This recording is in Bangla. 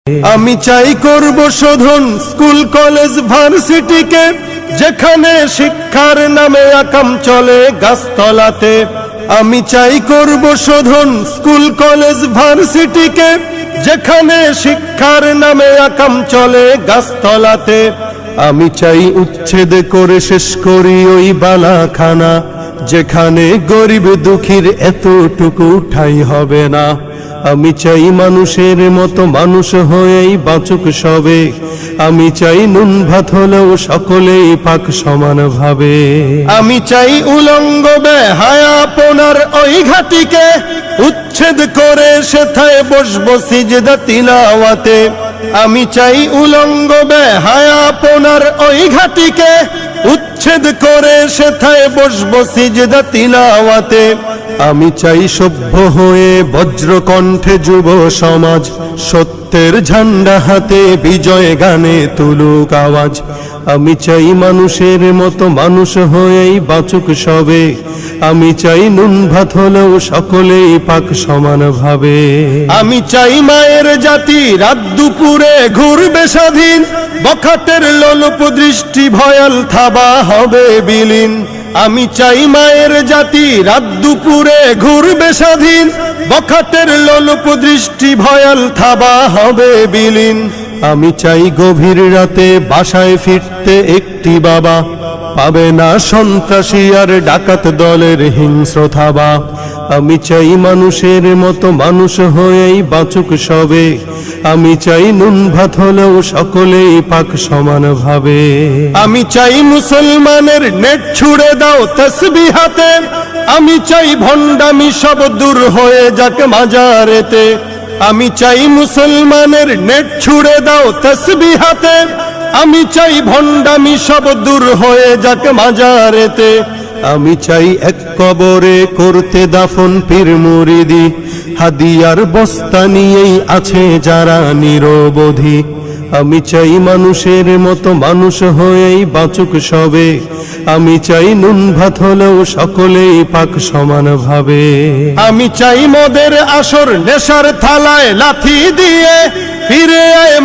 আমি চাই করব শোধন স্কুল কলেজ ভার্সিটিকে, যেখানে শিক্ষার নামে আকাম চলে গাছতলাতে। আমি চাই করব শোধন স্কুল কলেজ ভার্সিটিকে, যেখানে শিক্ষার নামে আকাম চলে গাছতলাতে। আমি চাই উচ্ছেদ করে শেষ করি ওই বালাখানা, যেখানে গরিব দুঃখীর এতটুকু ঠাঁই হবে না। আমি চাই মানুষের মতো মানুষ হয়েই বাঁচুক সবে। আমি চাই নুন ভাত হলেও সকলেই পাক সমান ভাবে। আমি চাই উলঙ্গ বেহায়াপনার ওই ঘাটিকে, উচ্ছেদ করে সেথায় বসবো সিজদা তিলাওয়াতে। আমি চাই উলঙ্গ বেহায়াপনার ওই ঘাটিকে, উচ্ছেদ করে সেথায় বসবো সিজদা তিলাওয়াতে। আমি চাই সভ্য হয়ে বজ্রকণ্ঠে যুব সমাজ, সত্যের ঝান্ডা হাতে বিজয় গানে তুলুক আওয়াজ। আমি চাই মানুষের মতো মানুষ হয়েই বাঁচুক সবে। আমি চাই নুন ভাত হলেও সকলেই পাক সমান ভাবে। আমি চাই মায়ের জাতি রাত দুপুরে ঘুরবে স্বাধীন, বখাটের লোলুপ দৃষ্টি ভয়াল থাবা হবে বিলীন। আমি চাই মায়ের জাতি রাত দুপুরে ঘুরবে স্বাধীন, বখাটের লোলুপ দৃষ্টি ভয়াল থাবা হবে বিলীন। আমি চাই গভীর রাতে বাসায় ফিরতে একটি বাবা, পাবে না সন্ত্রাসী আর ডাকাত দলের হিংস্র থাবা। আমি চাই মানুষের মতো মানুষ হয়েই বাঁচুক সবে। আমি চাই নুন ভাত হলেও সকলেই পাক সমান ভাবে। আমি চাই মুসলমানের নেট ছুড়ে দাও তসবিহ হাতে, আমি চাই ভণ্ডামি সব দূর হয়ে যাক মাজারেতে। আমি চাই মুসলমানের নেট ছুড়ে দাও তসবিহ হাতে, আমি চাই ভণ্ডামি সব দূর হয়ে যাক মাজারেতে। আমি চাই এক কবরে করতে দাফন পীর মুরিদি, হাদিয়ার বস্তা নিয়েই আছে যারা নিরবধি। আমি চাই মানুষের মতো মানুষ হয়েই বাঁচুক সবে। আমি চাই নুন ভাত হলেও সকলেই পাক সমান ভাবে। আমি চাই মদের আসর নেশার থালায় লাথি দিয়ে ফিরে আয়